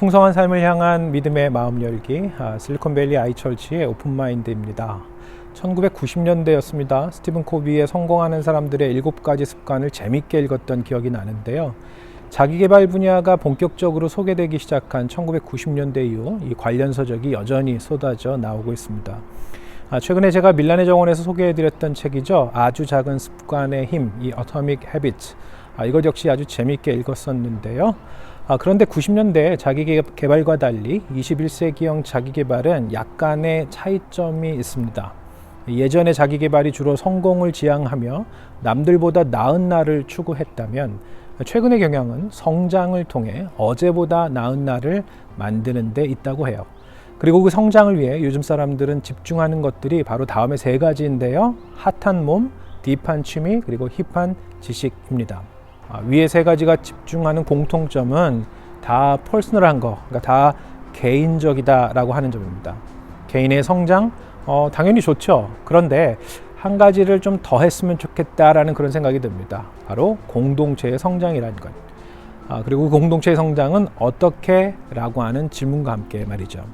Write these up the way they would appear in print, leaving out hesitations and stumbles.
풍성한 삶을 향한 믿음의 마음 열기, 실리콘밸리 아이처치의 오픈마인드입니다. 1990년대였습니다. 스티븐 코비의 성공하는 사람들의 7가지 습관을 재밌게 읽었던 기억이 나는데요. 자기계발 분야가 본격적으로 소개되기 시작한 1990년대 이후 이 관련 서적이 여전히 쏟아져 나오고 있습니다. 최근에 제가 밀란의 정원에서 소개해드렸던 책이죠. 아주 작은 습관의 힘, 이 Atomic Habits. 이것 역시 아주 재밌게 읽었었는데요. 그런데 90년대 자기계발과 달리 21세기형 자기계발은 약간의 차이점이 있습니다. 예전의 자기계발이 주로 성공을 지향하며 남들보다 나은 나를 추구했다면 최근의 경향은 성장을 통해 어제보다 나은 나를 만드는 데 있다고 해요. 그리고 그 성장을 위해 요즘 사람들은 집중하는 것들이 바로 다음의 3가지인데요. 핫한 몸, 딥한 취미, 그리고 힙한 지식입니다. 위에 3가지가 집중하는 공통점은 다 퍼스널한 거, 그러니까 다 개인적이다라고 하는 점입니다. 개인의 성장, 당연히 좋죠. 그런데 한 가지를 좀 더 했으면 좋겠다라는 그런 생각이 듭니다. 바로 공동체의 성장이라는 것. 그리고 공동체의 성장은 어떻게? 라고 하는 질문과 함께 말이죠.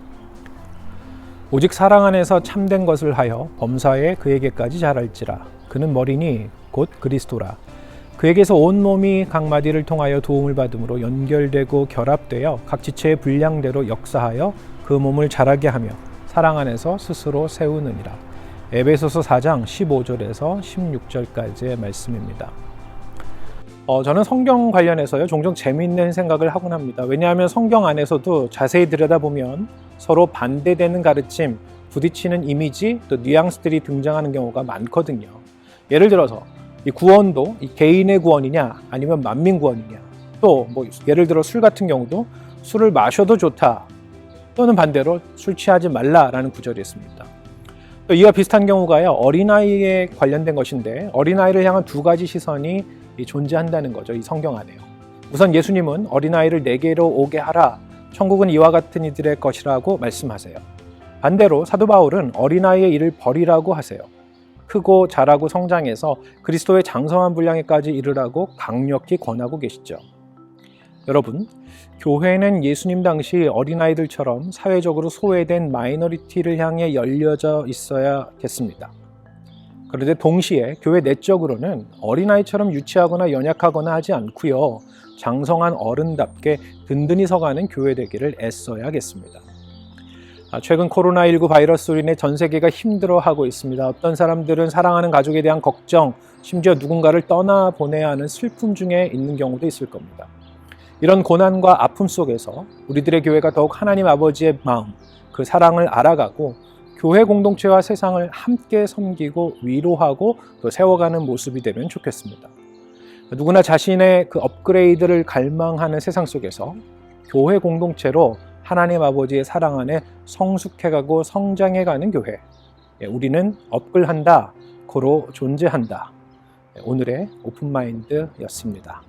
오직 사랑 안에서 참된 것을 하여 범사에 그에게까지 자랄지라. 그는 머리니 곧 그리스도라. 그에게서 온 몸이 각 마디를 통하여 도움을 받음으로 연결되고 결합되어 각 지체의 분량대로 역사하여 그 몸을 자라게 하며 사랑 안에서 스스로 세우느니라. 에베소서 4장 15절에서 16절까지의 말씀입니다. 저는 성경 관련해서요 종종 재미있는 생각을 하곤 합니다. 왜냐하면 성경 안에서도 자세히 들여다보면 서로 반대되는 가르침, 부딪히는 이미지, 또 뉘앙스들이 등장하는 경우가 많거든요. 예를 들어서 이 구원도 이 개인의 구원이냐 아니면 만민 구원이냐, 또 예를 들어 술 같은 경우도 술을 마셔도 좋다 또는 반대로 술 취하지 말라라는 구절이 있습니다. 또 이와 비슷한 경우가요 어린아이에 관련된 것인데 어린아이를 향한 2가지 시선이 존재한다는 거죠. 이 성경 안에요. 우선 예수님은 어린아이를 내게로 오게 하라, 천국은 이와 같은 이들의 것이라고 말씀하세요. 반대로 사도 바울은 어린아이의 일을 버리라고 하세요. 크고 자라고 성장해서 그리스도의 장성한 분량에까지 이르라고 강력히 권하고 계시죠. 여러분, 교회는 예수님 당시 어린아이들처럼 사회적으로 소외된 마이너리티를 향해 열려져 있어야겠습니다. 그런데 동시에 교회 내적으로는 어린아이처럼 유치하거나 연약하거나 하지 않고요, 장성한 어른답게 든든히 서가는 교회 되기를 애써야겠습니다. 최근 코로나19 바이러스로 인해 전 세계가 힘들어하고 있습니다. 어떤 사람들은 사랑하는 가족에 대한 걱정, 심지어 누군가를 떠나보내야 하는 슬픔 중에 있는 경우도 있을 겁니다. 이런 고난과 아픔 속에서 우리들의 교회가 더욱 하나님 아버지의 마음, 그 사랑을 알아가고 교회 공동체와 세상을 함께 섬기고 위로하고 또 세워가는 모습이 되면 좋겠습니다. 누구나 자신의 그 업그레이드를 갈망하는 세상 속에서 교회 공동체로 하나님 아버지의 사랑 안에 성숙해가고 성장해가는 교회, 우리는 업글한다, 고로 존재한다. 오늘의 오픈마인드였습니다.